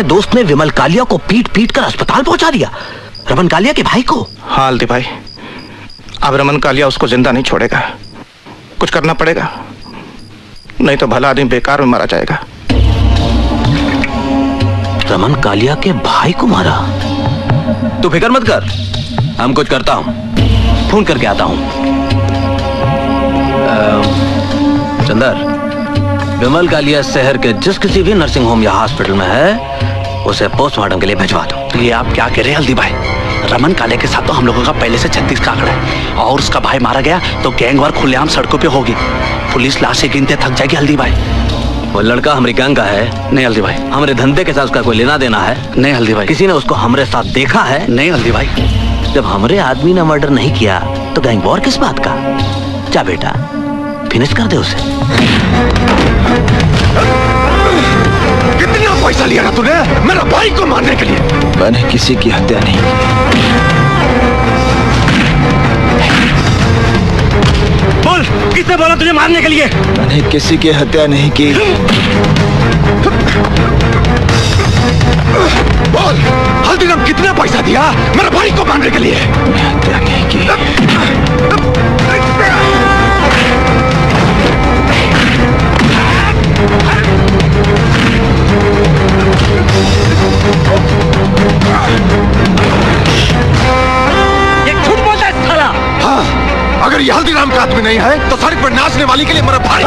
तुम्हारे दोस्त ने विमल कालिया को पीट पीट कर अस्पताल पहुंचा दिया, रमन कालिया के भाई को। हाँ हल्दी भाई, अब रमन कालिया उसको जिंदा नहीं छोड़ेगा, कुछ करना पड़ेगा, नहीं तो भला आदमी बेकार में मारा जाएगा। रमन कालिया के भाई को मारा? तू फिक्र मत कर, हम कुछ करता हूं, फोन करके आता हूं। चंदर, विमल कालिया शहर के जिस किसी भी नर्सिंग होम या हॉस्पिटल में है उसे पोस्टमार्टम के लिए भिजवा दो। ये आप क्या कह रहे हैं हल्दी भाई? रमन कालिया के साथ तो हम लोगों का पहले से 36 का आंकड़ा है, और उसका भाई मारा गया तो गैंगवार खुलेआम सड़कों पे होगी, पुलिस लाशें गिनते थक जाएगी हल्दी भाई। वो लड़का हमारी गैंग का है? नहीं हल्दी भाई। हमारे धंधे के साथ उसका कोई लेना देना है? नहीं हल्दी भाई। किसी ने उसको हमारे साथ देखा है? नहीं हल्दी भाई। जब हमारे आदमी ने मर्डर नहीं किया तो गैंग वॉर किस बात का? जा बेटा, फिनिश कर दे उसे। कितना पैसा लिया ना तूने मेरा भाई को मारने के लिए? मैंने किसी की हत्या नहीं की। बोल, किसने बोला तुझे मारने के लिए? मैंने किसी की हत्या नहीं की। बोल, हल्दीराम कितना पैसा दिया मेरे भाई को मारने के लिए? मैं हत्या नहीं की। ये झूठ बोलता है साला। हाँ, अगर ये हल्दीराम का आदमी नहीं है तो सड़क पर नाचने वाली के लिए मेरा भाई।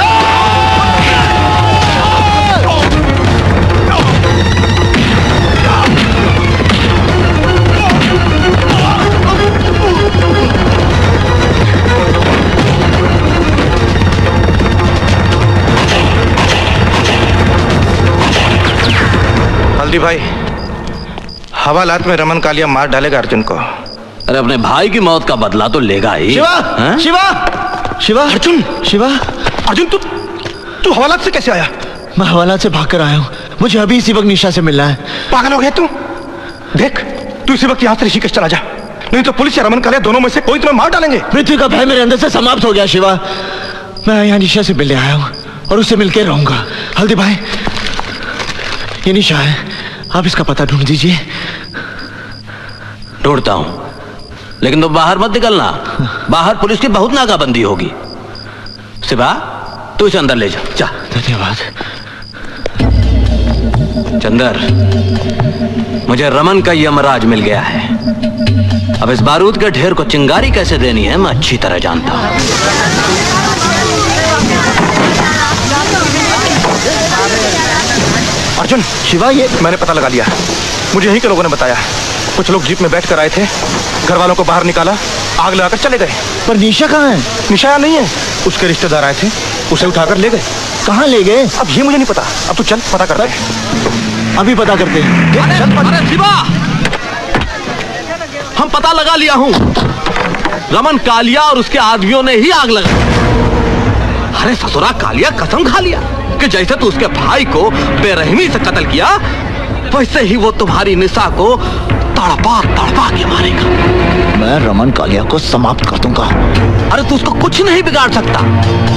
हल्दी भाई, हवालात में रमन कालिया मार डालेगा अर्जुन को। अरे अपने भाई की मौत का बदला तो लेगा ही। शिवा, शिवा, शिवा, अर्जुन, शिवा, अर्जुन तू हवालात से कैसे आया? मैं हवालात से भाग कर आया हूँ, मुझे अभी इसी वक्त निशा से मिलना है। पागल हो गया तू? देख, तू इसी वक्त यहाँ से ऋषिकेश चला जा, नहीं तो पुलिस या रमन कालिया दोनों में से कोई तुम्हें मार डालेंगे। पृथ्वी का भय मेरे अंदर से समाप्त हो गया शिवा। मैं यहाँ निशा से मिलने आया हूँ और उससे मिलकर रहूंगा। हल्दी भाई, ये निशा है, आप इसका पता ढूंढ दीजिए। ढूंढता हूं, लेकिन तुम बाहर मत निकलना, बाहर पुलिस की बहुत नाकाबंदी होगी। शिवा, तू इसे अंदर ले जा। जा। धन्यवाद। चंदर, मुझे रमन का यमराज मिल गया है। अब इस बारूद के ढेर को चिंगारी कैसे देनी है मैं अच्छी तरह जानता हूं। अर्जुन, शिवा, ये मैंने पता लगा लिया, मुझे यहीं के लोगों ने बताया। कुछ लोग जीप में बैठ कर आए थे, घर वालों को बाहर निकाला, आग लगाकर चले गए। पर निशा कहाँ है? निशा यहाँ नहीं है, उसके रिश्तेदार आए थे, उसे उठाकर ले गए। कहाँ ले गए? अब ये मुझे नहीं पता, अब तू चल पता करते हैं। अभी पता करते हैं। अरे शिवा, हम पता लगा लिया हूं, रमन कालिया और उसके आदमियों ने ही आग लगाई। अरे ससुरा कालिया कसम खा लिया कि जैसे तू उसके भाई को बेरहमी से कत्ल किया वैसे ही वो तुम्हारी निशा को तड़पा तड़पा के मारेगा। मैं रमन कालिया को समाप्त कर दूंगा। अरे तू उसको कुछ नहीं बिगाड़ सकता,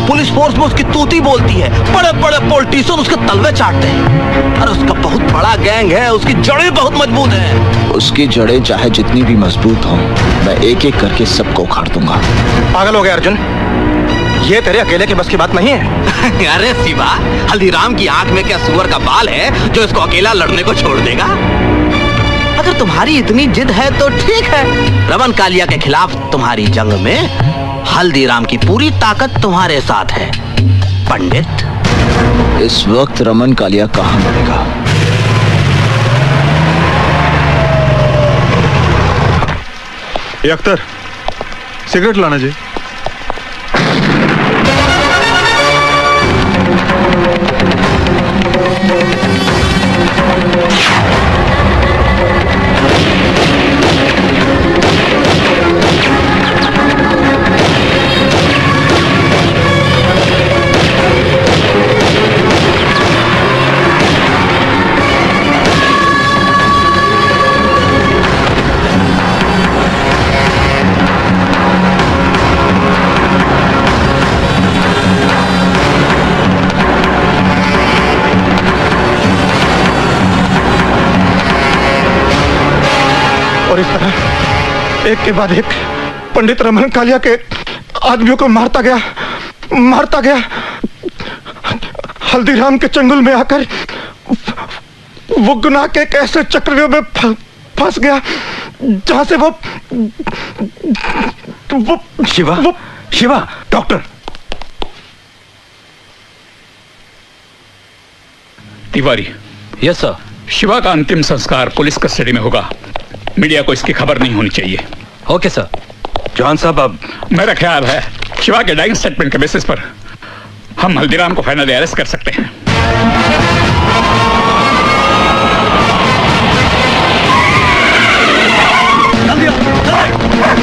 पुलिस फोर्स में उसकी तूती बोलती है, बड़े बड़े पॉलिटिशियन उसके तलवे चाटते हैं। अरे उसका बहुत बड़ा गैंग है, उसकी जड़ें बहुत मजबूत हैं। उसकी जड़ें चाहे जितनी भी मजबूत हों, मैं एक एक करके सबको उखाड़ दूंगा। पागल हो गया अर्जुन, ये तेरे अकेले के बस की बात नहीं है। अरे शिवा, हल्दीराम की आंख में क्या सुअर का बाल है जो इसको अकेला लड़ने को छोड़ देगा? अगर तुम्हारी इतनी जिद है तो ठीक है, रमन कालिया के खिलाफ तुम्हारी जंग में हल्दीराम की पूरी ताकत तुम्हारे साथ है। पंडित, इस वक्त रमन कालिया कहाँ मिलेगा? अख्तर, सिगरेट लाना जी। और इस तरह एक के बाद एक पंडित रमन कालिया के आदमियों को मारता गया। हल्दीराम के चंगुल में आकर वो गुनाह के एक ऐसे चक्रव्यूह में फंस गया जहां से वो Shiva doctor. Tiwari. Yes sir. Shiva का अंतिम संस्कार पुलिस कस्टडी में होगा, मीडिया को इसकी खबर नहीं होनी चाहिए। Okay sir. जॉन साहब, अब मेरा ख्याल है शिवा के डाइंग स्टेटमेंट के बेसिस पर हम हल्दीराम को फाइनली अरेस्ट कर सकते हैं।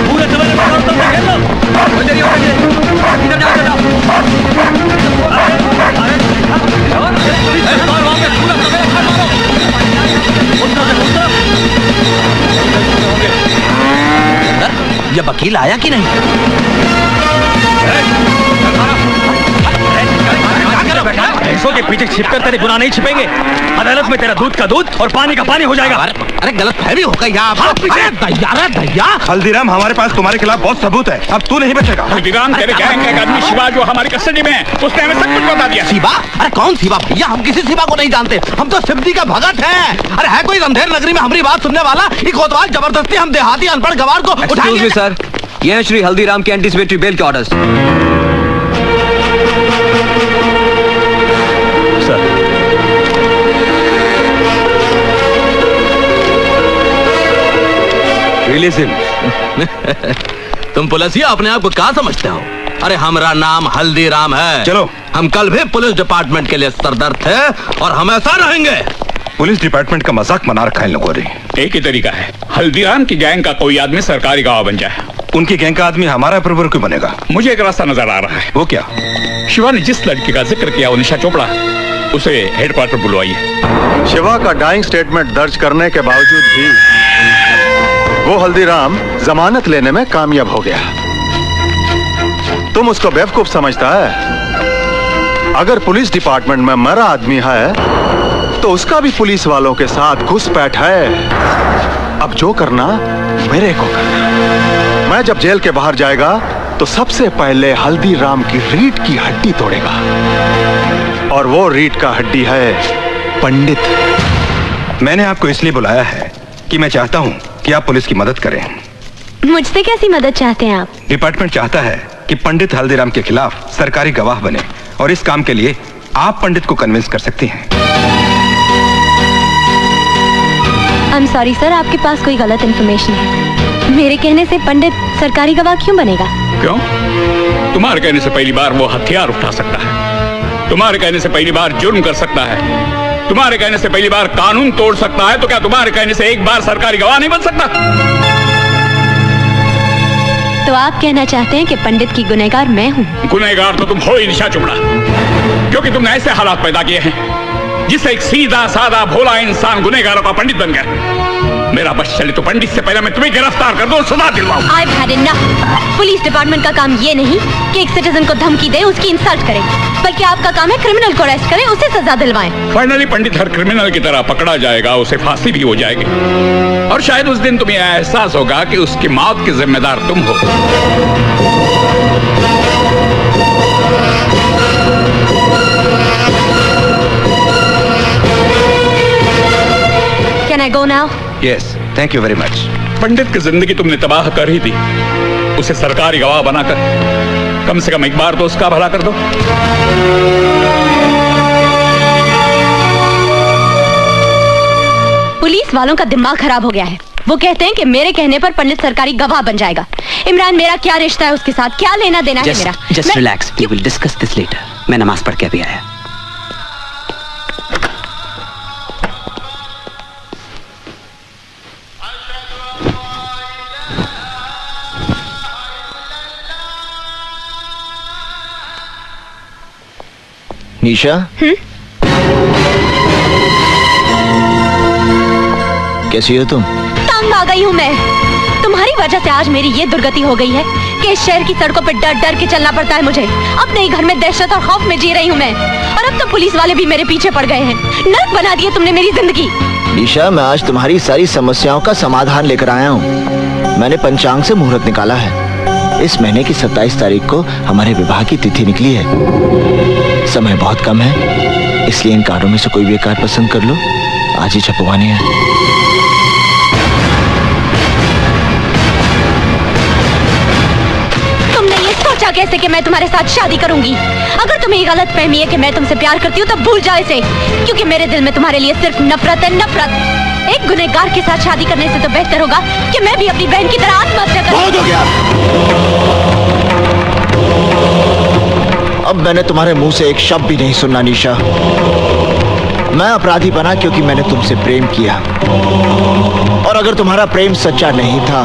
पूरे जमाने में खेल लो। ये वकील आया कि नहीं? भैंसों के पीछे छिपकर तेरे गुनाह नहीं छिपेंगे। अदालत में तेरा दूध का दूध और पानी का पानी हो जाएगा। अरे गलत फहमी हो गई दैया। हल्दीराम, हमारे पास तुम्हारे खिलाफ बहुत सबूत है, अब तू नहीं बचेगा। हल्दीराम तेरे गैंग का एक आदमी शिवा जो हमारी कस्टडी में है, उसने हमें सब कुछ बता दिया। शिवा? अरे कौन शिवा भैया? हम किसी शिवा को नहीं जानते, हम तो सिद्धि का भगत हैं। अरे है कोई अंधेर नगरी में हमारी बात सुनने वाला? ये कोतवाल जबरदस्ती हम देहाती अनपढ़ गवार को उठाएंगे। सर, ये है श्री हल्दीराम के एंटीसिपेटरी बेल के ऑर्डर्स। Release him. तुम पुलिसिया अपने आप को क्या समझते हो? अरे हमारा नाम हल्दीराम है। चलो। हम कल भी पुलिस डिपार्टमेंट के लिए सरदर्द थे और हमेशा रहेंगे। पुलिस डिपार्टमेंट का मजाक बना रखा है इन लोगों ने। एक ही तरीका है, हल्दीराम की गैंग का कोई आदमी सरकारी गवाह बन जाए। उनकी गैंग का आदमी हमारा अप्रूवर क्यों बनेगा? मुझे एक रास्ता नजर आ रहा है। वो क्या? शिवा ने जिस लड़की का जिक्र किया, वो निशा चोपड़ा, उसे हेडक्वार्टर बुलवाइए। शिवा का डाइंग स्टेटमेंट दर्ज करने के बावजूद भी वो हल्दीराम जमानत लेने में कामयाब हो गया। तुम उसको बेवकूफ समझता है? अगर पुलिस डिपार्टमेंट में मरा आदमी है तो उसका भी पुलिस वालों के साथ घुसपैठ है। अब जो करना मेरे को करना। मैं जब जेल के बाहर जाएगा तो सबसे पहले हल्दीराम की रीढ़ की हड्डी तोड़ेगा, और वो रीढ़ का हड्डी है पंडित। मैंने आपको इसलिए बुलाया है कि मैं चाहता हूं कि आप पुलिस की मदद करें। मुझसे कैसी मदद चाहते हैं आप? डिपार्टमेंट चाहता है कि पंडित हल्दीराम के खिलाफ सरकारी गवाह बने, और इस काम के लिए आप पंडित को कन्विंस कर सकती हैं। आई एम सॉरी सर, आपके पास कोई गलत इन्फॉर्मेशन है। मेरे कहने से पंडित सरकारी गवाह क्यों बनेगा? क्यों? तुम्हारे कहने से पहली बार वो हथियार उठा सकता है, तुम्हारे कहने से पहली बार जुर्म कर सकता है, तुम्हारे कहने से पहली बार कानून तोड़ सकता है, तो क्या तुम्हारे कहने से एक बार सरकारी गवाह नहीं बन सकता? तो आप कहना चाहते हैं कि पंडित की गुनहगार मैं हूँ? गुनहगार तो तुम हो ही निशा चोपड़ा, क्योंकि तुमने ऐसे हालात पैदा किए हैं जिससे एक सीधा साधा भोला इंसान गुनहगारों का पंडित बन गया। मेरा बस चले तो पंडित से पहले मैं तुम्हें गिरफ्तार कर दूं और सजा दिलवाऊं। I've had enough। Police department का काम ये नहीं कि एक सिटीजन को धमकी दे, उसकी इंसल्ट करे, बल्कि आपका काम है क्रिमिनल को अरेस्ट करें, उसे सजा दिलवाएं। फाइनली पंडित हर क्रिमिनल की तरह पकड़ा जाएगा, उसे फांसी भी हो जाएगी, और शायद उस दिन तुम्हें एहसास होगा कि उसकी मौत की जिम्मेदार तुम हो। Can I go now? Yes, thank you very much. Pandit की जिंदगी तुमने तबाह कर ही दी, उसे सरकारी गवाह बनाकर कम से कम एक बार तो उसका भला कर दो। पुलिस वालों का दिमाग खराब हो गया है। वो कहते हैं कि मेरे कहने पर पंडित सरकारी गवाह बन जाएगा। इमरान, मेरा क्या रिश्ता है उसके साथ? क्या लेना देना है मेरा? Just relax, we will discuss this letter. मैं नमाज पढ़ के अभी आया। निशा, कैसी हो तुम? तंग आ गई हूँ मैं। तुम्हारी वजह से आज मेरी ये दुर्गति हो गई है कि इस शहर की सड़कों पे डर डर के चलना पड़ता है मुझे। अपने ही घर में दहशत और खौफ में जी रही हूँ मैं, और अब तो पुलिस वाले भी मेरे पीछे पड़ गए हैं। नर्क बना दिए तुमने मेरी जिंदगी। निशा, मैं आज तुम्हारी सारी समस्याओं का समाधान लेकर आया हूँ। मैंने पंचांग से मुहूर्त निकाला है। इस महीने की 27 तारीख को हमारे विवाह की तिथि निकली है। समय बहुत कम है, इसलिए इन कार्डों में से कोई भी एक कार्ड पसंद कर लो। आज ही छपवानी है। तुमने ये सोचा कैसे कि मैं तुम्हारे साथ शादी करूंगी? अगर तुम्हें ये गलत फहमी है कि मैं तुमसे प्यार करती हूँ, तो भूल जाओ इसे, क्योंकि मेरे दिल में तुम्हारे लिए सिर्फ नफरत है, नफरत। एक गुनहगार के साथ शादी करने से तो बेहतर होगा कि मैं भी अपनी बहन की तरह आत्महत्या करूं। बहुत हो गया। अब मैंने तुम्हारे मुंह से एक शब्द भी नहीं सुनना निशा। मैं अपराधी बना क्योंकि मैंने तुमसे प्रेम किया, और अगर तुम्हारा प्रेम सच्चा नहीं था,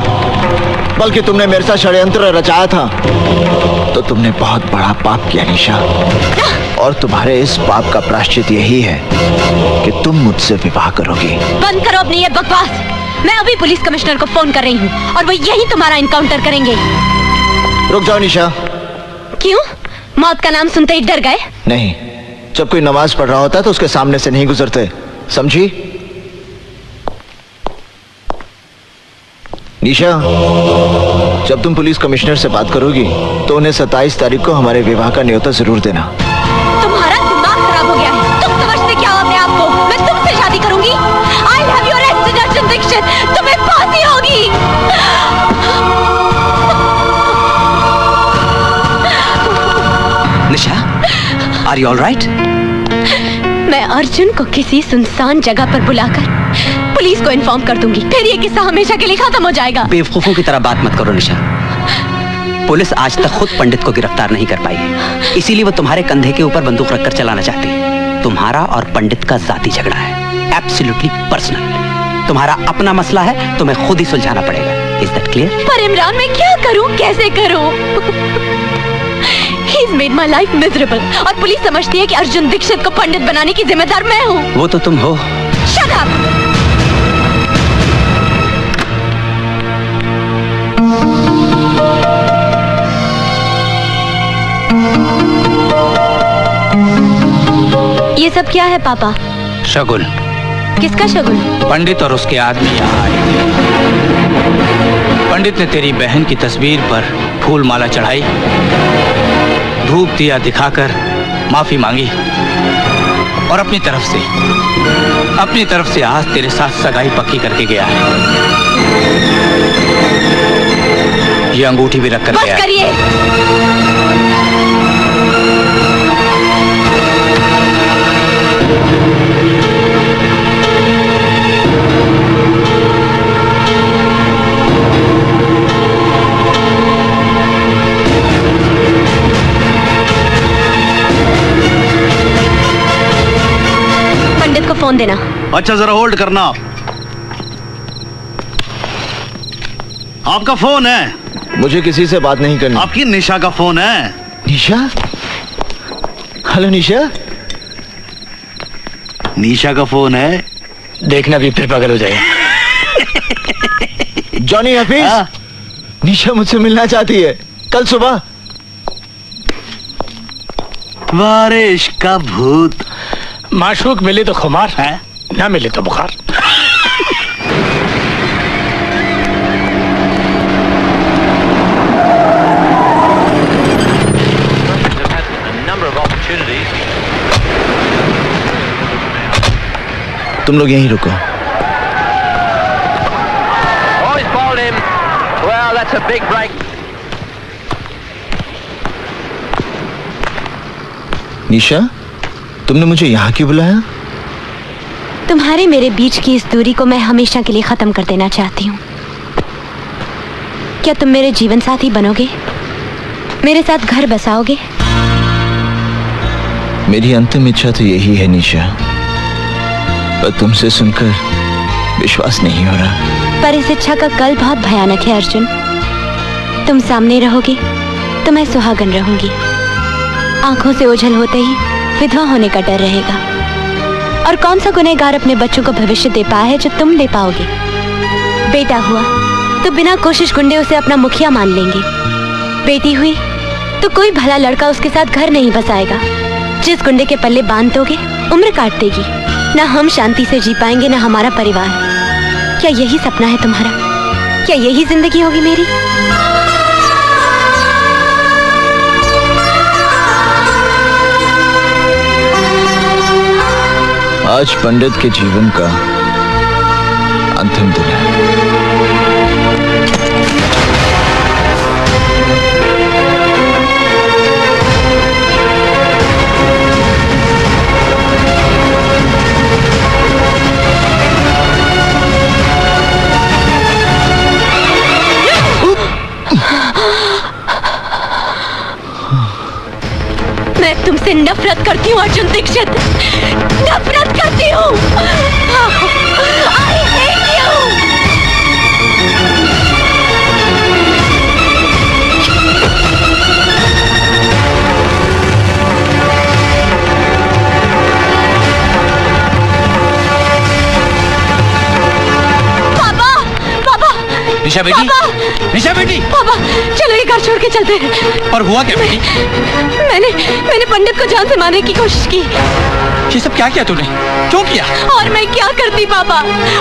बल्कि तुमने मेरे साथ षड्यंत्र रचाया था, तो तुमने बहुत बड़ा पाप किया निशा। और तुम्हारे इस पाप का प्रायश्चित यही है कि तुम मुझसे विवाह करोगी। बंद करो अपनी ये बकवास। मैं अभी पुलिस कमिश्नर को फोन कर रही हूँ, और वो यही तुम्हारा इनकाउंटर करेंगे। रुक जाओ निशा। क्यों? मौत का नाम सुनते ही डर गए? नहीं, जब कोई नमाज पढ़ रहा होता है तो उसके सामने से नहीं गुजरते, समझी? निशा, जब तुम पुलिस कमिश्नर से बात करोगी तो उन्हें 27 तारीख को हमारे विवाह का न्योता जरूर देना। तुम्हारा दिमाग खराब हो गया है। तुम समझते क्या हो अपने आप को? मैं तुमसे शादी करूंगी। I'll have you arrested, Arjun Dixit. तुम्हें फांसी होगी। निशा, आर यू ऑल राइट? मैं अर्जुन को किसी सुनसान जगह पर बुलाकर पुलिस को इन्फॉर्म कर दूंगी। फिर ये किस्सा हमेशा के लिए खत्म हो जाएगा। बेवकूफों की तरह बात मत करो निशा। पुलिस आज तक खुद पंडित को गिरफ्तार नहीं कर पाई है, इसीलिए वो तुम्हारे कंधे के ऊपर बंदूक रखकर चलाना चाहती है। तुम्हारा और पंडित का जाती झगड़ा है, एब्सोल्युटली पर्सनल। तुम्हारा अपना मसला है, तुम्हें खुद ही सुलझाना पड़ेगा। Is that clear? पर इमरान, मैं क्या करूं, कैसे करूं? He's made my life miserable, और पुलिस समझती है कि अर्जुन दीक्षित को पंडित बनाने की जिम्मेदार मैं हूँ। वो तो तुम हो। Shut up! ये सब क्या है पापा? शगुन। किसका शगुन? पंडित और उसके आदमी यहाँ आए थे। पंडित ने तेरी बहन की तस्वीर पर फूल माला चढ़ाई, धूप दिया दिखाकर माफी मांगी, और अपनी तरफ से आज तेरे साथ सगाई पक्की करके गया है। ये अंगूठी भी रख कर गया। बस करिए। पंडित को फोन देना। अच्छा, जरा होल्ड करना। आपका फोन है? मुझे किसी से बात नहीं करनी। आपकी निशा का फोन है। निशा? हेलो निशा। निशा का फोन है। देखना भी फिर पागल हो जाएगा। जॉनी हफीज, निशा मुझसे मिलना चाहती है कल सुबह। बारिश का भूत। माशूक मिले तो खुमार है, ना मिले तो बुखार। तुम लोग यहीं रुको। निशा, तुमने मुझे यहाँ क्यों बुलाया? तुम्हारे मेरे बीच की इस दूरी को मैं हमेशा के लिए खत्म कर देना चाहती हूँ। क्या तुम मेरे जीवन साथी बनोगे? मेरे साथ घर बसाओगे? मेरी अंतिम इच्छा तो यही है निशा, पर तुमसे सुनकर विश्वास नहीं हो रहा। पर इस इच्छा का कल बहुत भयानक है अर्जुन। तुम सामने रहोगे तो मैं सुहागन रहूंगी। आंखों से ओझल होते ही विधवा होने का डर रहेगा। और कौन सा गुनहगार अपने बच्चों को भविष्य दे पाया है जो तुम दे पाओगे? बेटा हुआ तो बिना कोशिश गुंडे उसे अपना मुखिया मान लेंगे। बेटी हुई तो कोई भला लड़का उसके साथ घर नहीं बसाएगा। जिस गुंडे के पल्ले बांध दोगे उम्र काट देगी। ना हम शांति से जी पाएंगे ना हमारा परिवार। क्या यही सपना है तुम्हारा? क्या यही जिंदगी होगी मेरी? आज पंडित के जीवन का अंतिम दिन है। मैं तुमसे नफरत करती हूँ अर्जुन दीक्षित, नफरत करती हूँ। I hate you। पापा, पापा, निशा बेटी, निशा बेटी, पापा, चलो ये घर छोड़ के चलते हैं। पर हुआ क्या बेटी? मैंने पंडित को जान से मारने की कोशिश की। ये सब क्या किया तूने? क्यों किया? और मैं क्या करती पापा?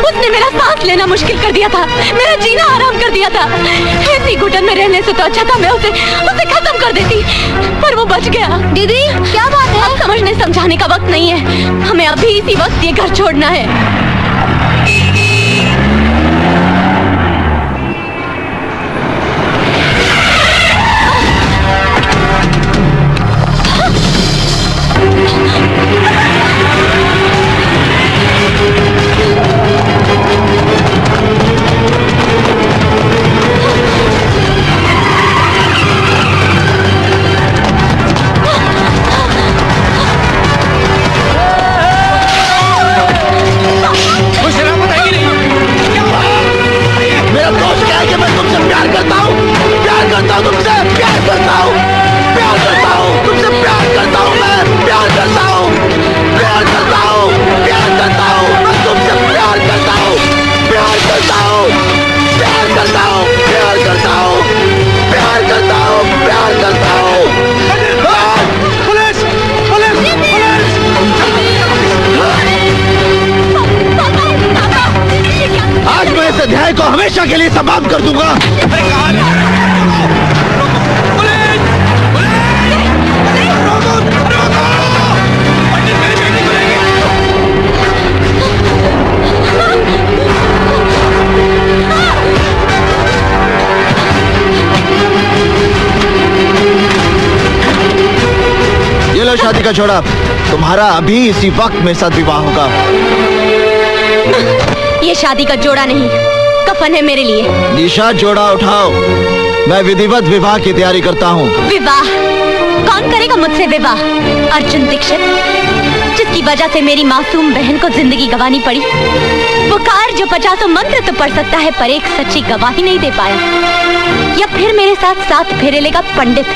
उसने मेरा सांस लेना मुश्किल कर दिया था, मेरा जीना हराम कर दिया था। ऐसी घुटन में रहने से तो अच्छा था मैं उसे खत्म कर देती, पर वो बच गया। दीदी क्या बात है? अब समझने समझाने का वक्त नहीं है, हमें अभी इसी वक्त ये घर छोड़ना है। अध्याय को हमेशा के लिए समाप्त कर दूंगा। ये लो शादी का जोड़ा, तुम्हारा अभी इसी वक्त मेरे साथ विवाह होगा। ये शादी का जोड़ा नहीं, कफन है मेरे लिए। निशा जोड़ा उठाओ, मैं विधिवत विवाह की तैयारी करता हूँ। विवाह? कौन करेगा मुझसे विवाह? अर्जुन दीक्षित, जिसकी वजह से मेरी मासूम बहन को जिंदगी गंवानी पड़ी। पुकार जो 50 मंत्र तो पढ़ सकता है पर एक सच्ची गवाही नहीं दे पाया। या फिर मेरे साथ साथ फेरे लेगा पंडित,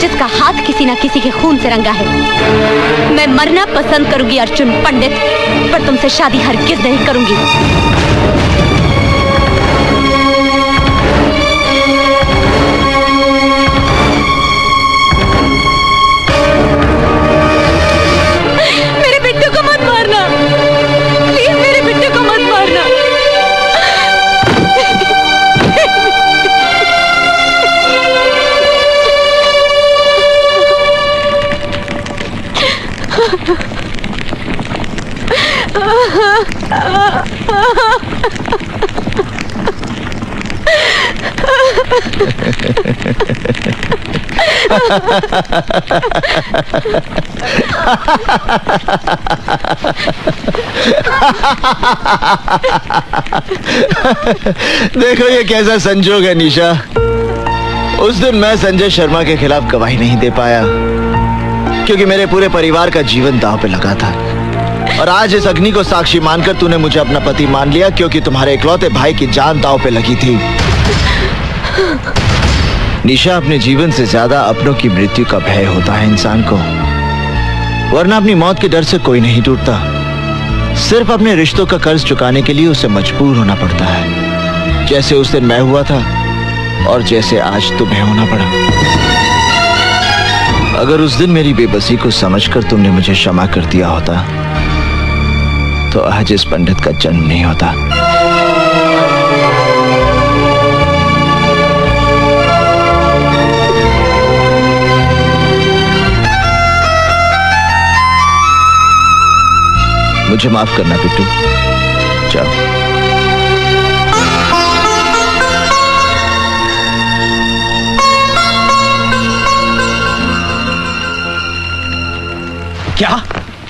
जिसका हाथ किसी ना किसी के खून से रंगा है। मैं मरना पसंद करूंगी अर्जुन पंडित, पर तुमसे शादी हरगिज नहीं करूंगी। मेरे बिट्टू को मत मारना, प्लीज मेरे बिट्टू को मत मारना। देखो ये कैसा संजोग है निशा। उस दिन मैं संजय शर्मा के खिलाफ गवाही नहीं दे पाया क्योंकि मेरे पूरे परिवार का जीवन दांव पे लगा था। और आज इस अग्नि को साक्षी मानकर तूने मुझे अपना पति मान लिया क्योंकि तुम्हारे इकलौते भाई की जान दांव पे लगी थी। निशा, अपने जीवन से ज्यादा अपनों की मृत्यु का भय होता है इंसान को, वरना अपनी मौत के डर से कोई नहीं टूटता। सिर्फ अपने रिश्तों का कर्ज चुकाने के लिए उसे मजबूर होना पड़ता है, जैसे उस दिन मैं हुआ था और जैसे आज तुम्हें होना पड़ा। अगर उस दिन मेरी बेबसी को समझकर तुमने मुझे क्षमा कर दिया होता तो आज इस पंडित का जन्म नहीं होता। मुझे माफ करना बिट्टू, जाओ। क्या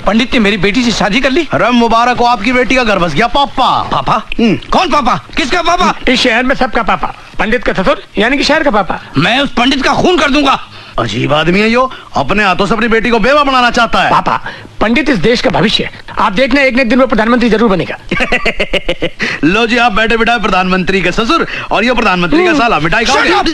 पंडित ने मेरी बेटी से शादी कर ली? अरे मुबारक हो, आपकी बेटी का घर बस गया। पापा पापा? कौन पापा? किसका पापा? इस शहर में सबका पापा, पंडित का ससुर यानी कि शहर का पापा। मैं उस पंडित का खून कर दूंगा। अजीब आदमी है यो, अपने हाथों से अपनी बेटी को बेवा बनाना चाहता है। पापा, पंडित इस देश का भविष्य है। आप देखना एक न एक दिन वो प्रधानमंत्री जरूर बनेगा। लो जी, आप बैठे बिठाए प्रधानमंत्री के ससुर और ये प्रधानमंत्री का साला, मिठाई खाओगे?